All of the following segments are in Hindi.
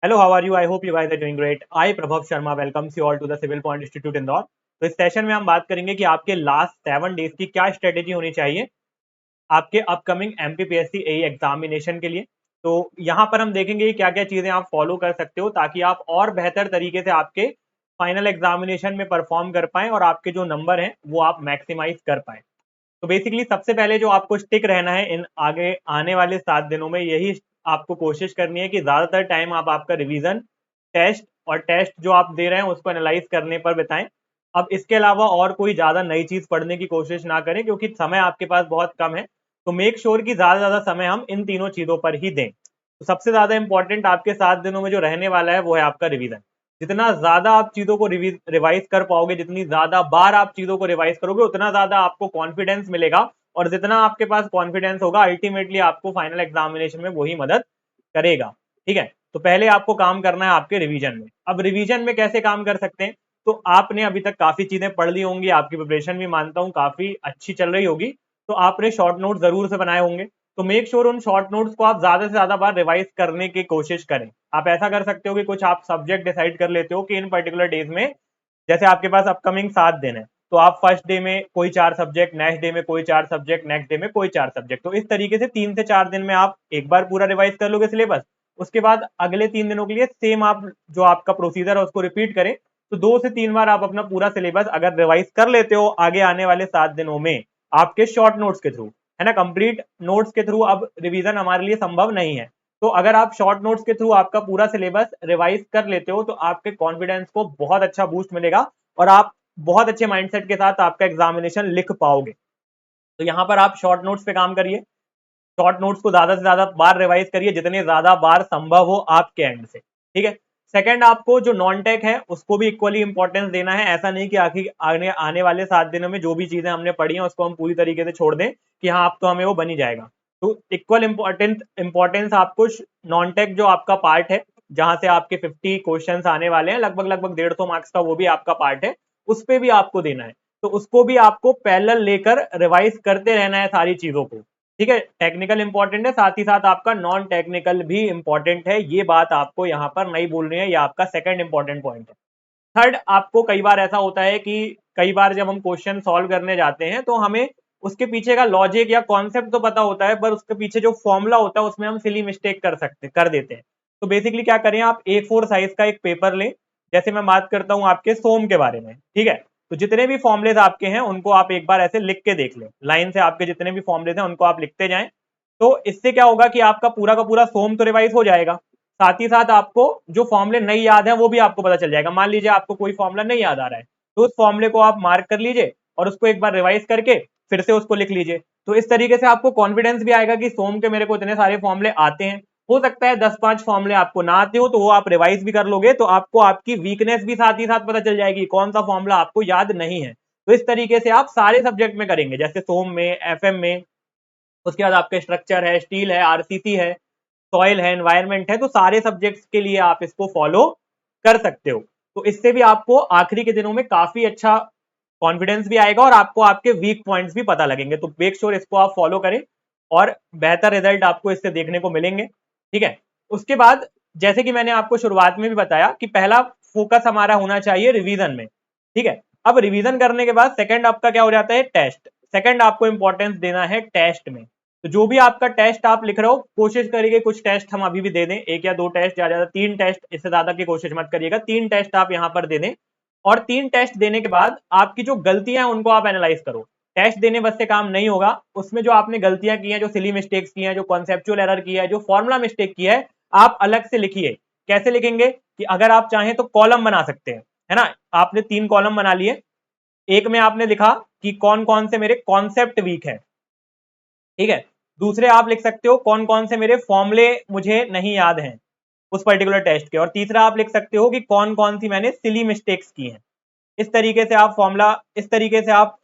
Hello, how are you? I hope you guys are doing great. I Prabhav Sharma welcomes you all to the Civil Point Institute Indore. तो इस सेशन में हम बात करेंगे कि आपके लास्ट 7 डेज की क्या स्ट्रेटेजी होनी चाहिए आपके अपकमिंग एमपीपीएससी एई एग्जामिनेशन के लिए। तो यहाँ पर हम देखेंगे कि क्या क्या चीजें आप फॉलो कर सकते हो ताकि आप और बेहतर तरीके से आपके फाइनल एग्जामिनेशन में परफॉर्म कर पाए और आपके जो नंबर हैं वो आप मैक्सिमाइज कर पाए। तो बेसिकली सबसे पहले जो आपको स्टिक रहना है इन आगे आने वाले 7 दिनों में, यही आपको कोशिश करनी है कि ज्यादातर टाइम आप आपका रिवीजन, टेस्ट और टेस्ट जो आप दे रहे हैं उसको एनालाइज करने पर बिताएं। अब इसके अलावा और कोई ज्यादा नई चीज पढ़ने की कोशिश ना करें क्योंकि समय आपके पास बहुत कम है। तो मेक श्योर कि ज्यादा ज्यादा समय हम इन तीनों चीजों पर ही दें। तो सबसे ज्यादा इंपॉर्टेंट आपके 7 दिनों में जो रहने वाला है वो है आपका रिवीजन। जितना ज्यादा आप चीजों को रिवाइज कर पाओगे, जितनी ज्यादा बार आप चीजों को रिवाइज करोगे, उतना ज्यादा आपको कॉन्फिडेंस मिलेगा। और जितना आपके पास कॉन्फिडेंस होगा अल्टीमेटली आपको फाइनल एग्जामिनेशन में वही मदद करेगा। ठीक है, तो पहले आपको काम करना है आपके रिवीजन में। अब रिवीजन में कैसे काम कर सकते हैं? तो आपने अभी तक काफी चीजें पढ़ ली होंगी, आपकी प्रिपरेशन भी मानता हूँ काफी अच्छी चल रही होगी। तो आपने शॉर्ट नोट जरूर से बनाए होंगे। तो मेक श्योर उन शॉर्ट नोट्स को आप ज्यादा से ज्यादा बार रिवाइज करने की कोशिश करें। आप ऐसा कर सकते हो कि कुछ आप सब्जेक्ट डिसाइड कर लेते हो कि इन पर्टिकुलर डेज में, जैसे आपके पास अपकमिंग 7 दिन है, तो आप फर्स्ट डे में कोई 4 सब्जेक्ट, नेक्स्ट डे में कोई 4 सब्जेक्ट, नेक्स्ट डे में कोई 4 सब्जेक्ट। तो इस तरीके से 3 से 4 दिन में आप एक बार पूरा रिवाइज कर लोगे सिलेबस। उसके बाद अगले 3 दिनों के लिए सेम आप जो आपका प्रोसीजर है उसको रिपीट करें। तो 2 से 3 बार आप अपना पूरा सिलेबस अगर रिवाइज कर लेते हो आगे आने वाले 7 दिनों में आपके शॉर्ट नोट्स के थ्रू, है ना, कंप्लीट नोट्स के थ्रू अब रिवीजन हमारे लिए संभव नहीं है। तो अगर आप शॉर्ट नोट्स के थ्रू आपका पूरा सिलेबस रिवाइज कर लेते हो तो आपके कॉन्फिडेंस को बहुत अच्छा बूस्ट मिलेगा और आप बहुत अच्छे माइंडसेट के साथ आपका एग्जामिनेशन लिख पाओगे। तो यहाँ पर आप शॉर्ट नोट्स पे काम करिए, शॉर्ट नोट्स को ज्यादा से ज्यादा बार रिवाइज करिए, जितने ज्यादा बार संभव हो आपके एंड से। ठीक है। सेकंड, आपको जो नॉन टेक है उसको भी इक्वली इंपॉर्टेंस देना है। ऐसा नहीं कि आखिर आने वाले 7 दिनों में जो भी चीजें हमने पढ़ी हैं उसको हम पूरी तरीके से छोड़ दें कि हाँ अब तो हमें वो बनी जाएगा। तो इक्वल इंपॉर्टेंस आपको नॉन टेक जो आपका पार्ट है, जहां से आपके 50 क्वेश्चंस आने वाले हैं, लगभग लगभग 150 मार्क्स का वो भी आपका पार्ट है, उस पर भी आपको देना है। तो उसको भी आपको पैरेलल लेकर रिवाइज करते रहना है सारी चीजों को। ठीक है, टेक्निकल इंपॉर्टेंट है, साथ ही साथ आपका नॉन टेक्निकल भी इंपॉर्टेंट है। ये बात आपको यहाँ पर नहीं बोलनी है, ये आपका सेकंड इंपॉर्टेंट पॉइंट है। थर्ड, आपको कई बार ऐसा होता है कि कई बार जब हम क्वेश्चन सॉल्व करने जाते हैं तो हमें उसके पीछे का लॉजिक या कॉन्सेप्ट तो पता होता है, पर उसके पीछे जो फॉर्मूला होता है उसमें हम सिली मिस्टेक कर देते हैं। तो बेसिकली क्या करें, आप A4 साइज का एक पेपर लें। जैसे मैं बात करता हूं आपके सोम के बारे में, ठीक है, तो जितने भी फॉर्मुलेज आपके हैं उनको आप एक बार ऐसे लिख के देख लें, लाइन से आपके जितने भी फॉर्मुलेज हैं उनको आप लिखते जाएं। तो इससे क्या होगा कि आपका पूरा का पूरा सोम तो रिवाइज हो जाएगा, साथ ही साथ आपको जो फॉर्मुले नहीं याद है वो भी आपको पता चल जाएगा। मान लीजिए आपको कोई फॉर्मुला नहीं याद आ रहा है, तो उस फॉर्मुले को आप मार्क कर लीजिए और उसको एक बार रिवाइज करके फिर से उसको लिख लीजिए। तो इस तरीके से आपको कॉन्फिडेंस भी आएगा कि सोम के मेरे को इतने सारे फॉर्मुले आते हैं। हो सकता है 10-5 फॉर्मुले आपको ना आते हो, तो वो आप रिवाइज भी कर लोगे, तो आपको आपकी वीकनेस भी साथ ही साथ पता चल जाएगी, कौन सा फॉर्मुला आपको याद नहीं है। तो इस तरीके से आप सारे सब्जेक्ट में करेंगे, जैसे सोम में, एफएम में, उसके बाद आपके स्ट्रक्चर है, स्टील है, आरसीसी है, सॉइल है, एनवायरमेंट है। तो सारे सब्जेक्ट्स के लिए आप इसको फॉलो कर सकते हो। तो इससे भी आपको आखिरी के दिनों में काफी अच्छा कॉन्फिडेंस भी आएगा और आपको आपके वीक पॉइंट्स भी पता लगेंगे। तो मेक श्योर इसको आप फॉलो करें और बेहतर रिजल्ट आपको इससे देखने को मिलेंगे। ठीक है। उसके बाद जैसे कि मैंने आपको शुरुआत में भी बताया कि पहला फोकस हमारा होना चाहिए रिवीजन में। ठीक है। अब रिवीजन करने के बाद सेकंड आपका क्या हो जाता है, टेस्ट। सेकंड आपको इंपॉर्टेंस देना है टेस्ट में। तो जो भी आपका टेस्ट आप लिख रहे हो, कोशिश करिए कुछ टेस्ट हम अभी भी दे दें, 1 या 2 टेस्ट, ज्यादा 3 टेस्ट, इससे ज्यादा की कोशिश मत करिएगा, 3 टेस्ट आप यहाँ पर दे दें। और 3 टेस्ट देने के बाद आपकी जो गलतियां हैं उनको आप एनालाइज करो। टेस्ट देने बस से काम नहीं होगा, उसमें जो आपने गलतियां की हैं, जो सिली मिस्टेक्स की हैं, जो कॉन्सेप्चुअल एरर की है, जो फॉर्मुला मिस्टेक की है, आप अलग से लिखिए। कैसे लिखेंगे कि अगर आप चाहें तो कॉलम बना सकते हैं, है ना। आपने 3 कॉलम बना लिए। एक में आपने लिखा कि कौन कौन से मेरे कॉन्सेप्ट वीक है, ठीक है। दूसरे आप लिख सकते हो कौन कौन से मेरे फॉर्मुले मुझे नहीं याद हैं उस पर्टिकुलर टेस्ट के, और तीसरा आप लिख सकते हो कि कौन कौन सी मैंने सिली मिस्टेक्स की हैं। इस तरीके से आप फॉर्मूला, इस तरीके से आप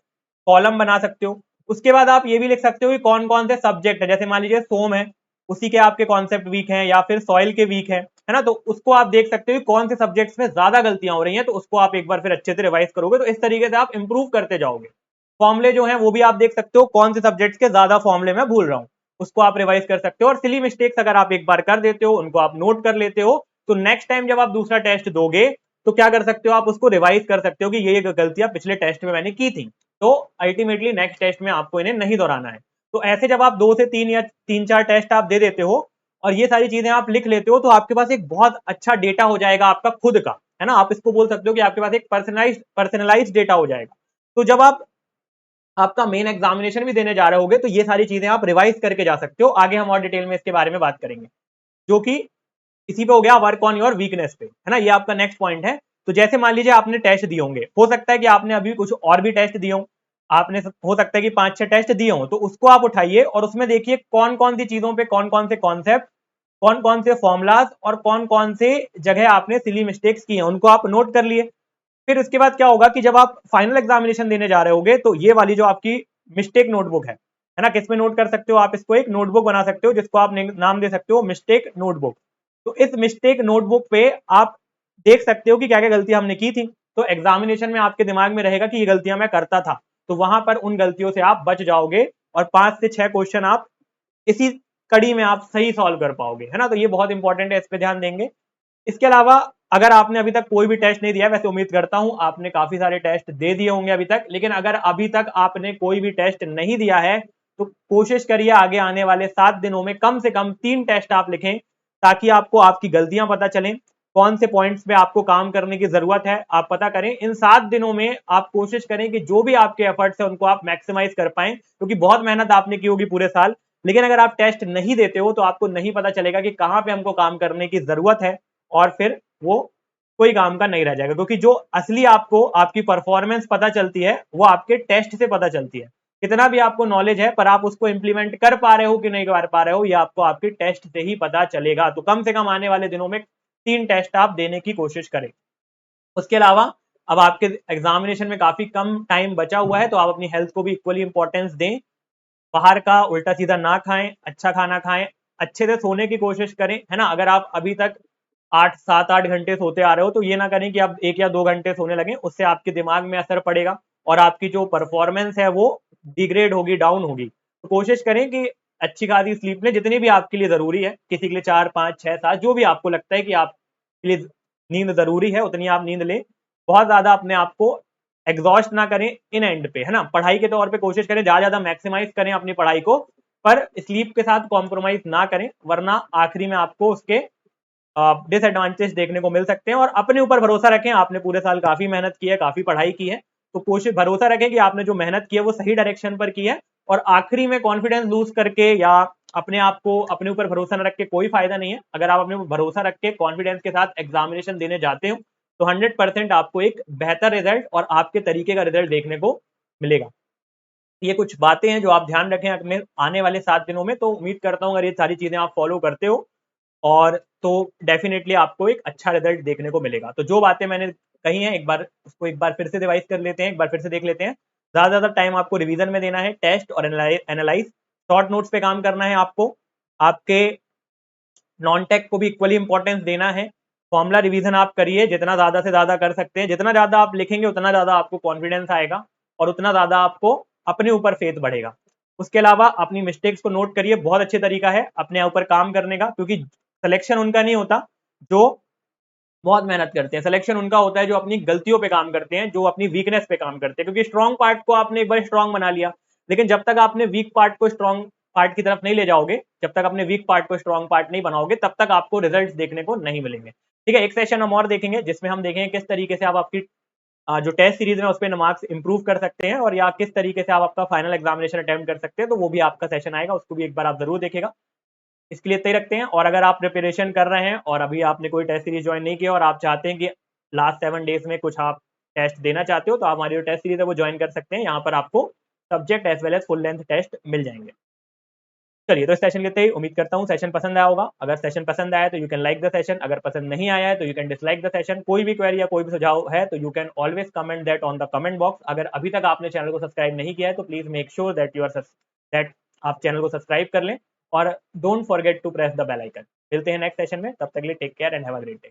कॉलम बना सकते हो। उसके बाद आप ये भी लिख सकते हो कि कौन कौन से सब्जेक्ट है, जैसे मान लीजिए सोम है, उसी के आपके कॉन्सेप्ट वीक हैं, या फिर सॉइल के वीक है ना। तो उसको आप देख सकते हो कि कौन से सब्जेक्ट्स में ज्यादा गलतियां हो रही हैं, तो उसको आप एक बार फिर अच्छे से रिवाइज करोगे। तो इस तरीके से आप इंप्रूव करते जाओगे। फॉर्मुले जो है वो भी आप देख सकते हो, कौन से सब्जेक्ट्स के ज्यादा फॉर्मुले मैं भूल रहा हूँ, उसको आप रिवाइज कर सकते हो। और सिली मिस्टेक्स अगर आप एक बार कर देते हो, उनको आप नोट कर लेते हो, तो नेक्स्ट टाइम जब आप दूसरा टेस्ट दोगे तो क्या कर सकते हो, आप उसको रिवाइज कर सकते हो कि ये गलतियां पिछले टेस्ट में मैंने की थी, तो अल्टीमेटली नेक्स्ट टेस्ट में आपको इन्हें नहीं दोहराना है। तो ऐसे जब आप 2 से 3 या 3-4 टेस्ट आप दे देते हो और ये सारी चीजें आप लिख लेते हो, तो आपके पास एक बहुत अच्छा डेटा हो जाएगा आपका खुद का, है ना। आप इसको बोल सकते हो कि आपके पास एक पर्सनलाइज्ड डेटा हो जाएगा। तो जब आप आपका मेन एग्जामिनेशन भी देने जा रहे होगे तो ये सारी चीजें आप रिवाइज करके जा सकते हो। आगे हम और डिटेल में इसके बारे में बात करेंगे, जो कि इसी पे हो गया वर्क ऑन योर वीकनेस पे, है ना। ये आपका नेक्स्ट पॉइंट है। तो जैसे मान लीजिए आपने टेस्ट दिए होंगे, हो सकता है कि आपने अभी कुछ और भी टेस्ट दिए हो, आपने हो सकता है कि 5-6 टेस्ट दिए हो, तो उसको आप उठाइए और उसमें देखिए कौन कौन सी चीजों पे कौन कौन से कॉन्सेप्ट, कौन कौन से फॉर्मुलाज और कौन कौन से जगह आपने सिली मिस्टेक्स की हैं, उनको आप नोट कर लिए। फिर उसके बाद क्या होगा कि जब आप फाइनल एग्जामिनेशन देने जा रहे होगे तो ये वाली जो आपकी मिस्टेक नोटबुक है ना, किसमें नोट कर सकते हो आप, इसको एक नोटबुक बना सकते हो जिसको आप नाम दे सकते हो मिस्टेक नोटबुक। तो इस मिस्टेक नोटबुक पे आप देख सकते हो कि क्या क्या गलतियां हमने की थी। तो एग्जामिनेशन में आपके दिमाग में रहेगा कि ये गलतियां मैं करता था, तो वहां पर उन गलतियों से आप बच जाओगे और 5 से 6 क्वेश्चन आप इसी कड़ी में आप सही सॉल्व कर पाओगे, है ना। तो ये बहुत इंपॉर्टेंट है, इस पे ध्यान देंगे। इसके अलावा अगर आपने अभी तक कोई भी टेस्ट नहीं दिया, वैसे उम्मीद करता हूं आपने काफी सारे टेस्ट दे दिए होंगे अभी तक, लेकिन अगर अभी तक आपने कोई भी टेस्ट नहीं दिया है तो कोशिश करिए आगे आने वाले 7 दिनों में कम से कम 3 टेस्ट आप लिखें, ताकि आपको आपकी गलतियां पता चलें, कौन से पॉइंट्स पे आपको काम करने की जरूरत है आप पता करें। इन 7 दिनों में आप कोशिश करें कि जो भी आपके एफर्ट्स है उनको आप मैक्सिमाइज कर पाएं, क्योंकि बहुत मेहनत आपने की होगी पूरे साल, लेकिन अगर आप टेस्ट नहीं देते हो तो आपको नहीं पता चलेगा कि कहां पे हमको काम करने की जरूरत है, और फिर वो कोई काम का नहीं रह जाएगा। क्योंकि जो असली आपको आपकी परफॉर्मेंस पता चलती है वो आपके टेस्ट से पता चलती है। कितना भी आपको नॉलेज है पर आप उसको इंप्लीमेंट कर पा रहे हो कि नहीं कर पा रहे हो, ये आपको आपके टेस्ट से ही पता चलेगा। तो कम से कम आने वाले दिनों में 3 टेस्ट आप देने की कोशिश करें। उसके अलावा अब आपके एग्जामिनेशन में काफी कम टाइम बचा हुआ है, तो आप अपनी हेल्थ को भी इक्वली इंपॉर्टेंस दें। बाहर का उल्टा सीधा ना खाएं, अच्छा खाना खाएं, अच्छे से सोने की कोशिश करें, है ना। अगर आप अभी तक 7-8 घंटे सोते आ रहे हो तो ये ना करें कि आप 1 या 2 घंटे सोने लगे, उससे आपके दिमाग में असर पड़ेगा और आपकी जो परफॉर्मेंस है वो डिग्रेड होगी, डाउन होगी। तो कोशिश करें कि अच्छी खासी स्लीप लें, जितनी भी आपके लिए जरूरी है। किसी के लिए 4-5-6-7 जो भी आपको लगता है कि आपके लिए नींद जरूरी है उतनी आप नींद लें। बहुत ज्यादा अपने आप को एग्जॉस्ट ना करें इन एंड पे, है ना। पढ़ाई के तौर पे कोशिश करें ज्यादा मैक्सिमाइज करें अपनी पढ़ाई को, पर स्लीप के साथ कॉम्प्रोमाइज ना करें, वरना आखिरी में आपको उसके डिसएडवांटेज देखने को मिल सकते हैं। और अपने ऊपर भरोसा रखें, आपने पूरे साल काफी मेहनत की है, काफी पढ़ाई की है, तो कोशिश भरोसा रखें कि आपने जो मेहनत की है वो सही डायरेक्शन पर की है। और आखिरी में कॉन्फिडेंस लूज करके या अपने आप को अपने ऊपर भरोसा न रख के कोई फायदा नहीं है। अगर आप अपने ऊपर भरोसा रख के कॉन्फिडेंस के साथ एग्जामिनेशन देने जाते हो तो 100% आपको एक बेहतर रिजल्ट और आपके तरीके का रिजल्ट देखने को मिलेगा। ये कुछ बातें हैं जो आप ध्यान रखें अपने आने वाले 7 दिनों में। तो उम्मीद करता हूँ अगर ये सारी चीजें आप फॉलो करते हो और तो डेफिनेटली आपको एक अच्छा रिजल्ट देखने को मिलेगा। तो जो बातें मैंने कही हैं एक बार फिर से रिवाइज कर लेते हैं, एक बार फिर से देख लेते हैं। ज्यादा टाइम आपको रिवीजन में देना है, टेस्ट और एनालाइज, शॉर्ट नोट्स पे काम करना है आपको, आपके नॉन टेक को भी इक्वली इंपॉर्टेंस देना है। फॉर्मुला रिवीजन आप करिए जितना ज्यादा से ज्यादा कर सकते हैं, जितना ज्यादा आप लिखेंगे उतना ज्यादा आपको कॉन्फिडेंस आएगा और उतना ज्यादा आपको अपने ऊपर फेथ बढ़ेगा। उसके अलावा अपनी मिस्टेक्स को नोट करिए, बहुत अच्छे तरीका है अपने ऊपर काम करने का, क्योंकि सिलेक्शन उनका नहीं होता जो बहुत मेहनत करते हैं, सिलेक्शन उनका होता है जो अपनी गलतियों पे काम करते हैं, जो अपनी वीकनेस पे काम करते हैं। क्योंकि स्ट्रॉन्ग पार्ट को आपने एक बार स्ट्रॉन्ग बना लिया, लेकिन जब तक आपने वीक पार्ट को स्ट्रॉन्ग पार्ट की तरफ नहीं ले जाओगे, जब तक अपने वीक पार्ट को स्ट्रॉन्ग पार्ट नहीं बनाओगे, तब तक आपको रिजल्ट देखने को नहीं मिलेंगे। ठीक है, एक सेशन हम और देखेंगे जिसमें हम देखेंगे किस तरीके से आप आपकी जो टेस्ट सीरीज है उस पर मार्क्स इंप्रूव कर सकते हैं, और या किस तरीके से आप आपका फाइनल एग्जामिनेशन अटेम्प्ट कर सकते हैं। तो वो भी आपका सेशन आएगा, उसको भी एक बार आप जरूर देखेगा। इसके लिए इतना ही रखते हैं। और अगर आप प्रिपरेशन कर रहे हैं और अभी आपने कोई टेस्ट सीरीज ज्वाइन नहीं किया और आप चाहते हैं कि लास्ट 7 डेज में कुछ आप टेस्ट देना चाहते हो, तो आप हमारी जो टेस्ट सीरीज है वो ज्वाइन कर सकते हैं। यहाँ पर आपको subject as well as full length test मिल जाएंगे। चलिए, तो इस सेशन के लिए उम्मीद करता हूँ सेशन पसंद आया होगा। अगर सेशन पसंद आया तो you can like the session, अगर पसंद नहीं आया है तो you can dislike the session. कोई भी क्वेरी या कोई भी सुझाव है तो you can always comment that on the comment box. अगर अभी तक आपने चैनल को सब्सक्राइब नहीं किया है तो प्लीज मेक श्योर दैट आप चैनल को सब्सक्राइब कर लें और don't forget to press the bell icon. मिलते हैं नेक्स्ट सेशन में, तब तक के लिए take care and have a great day.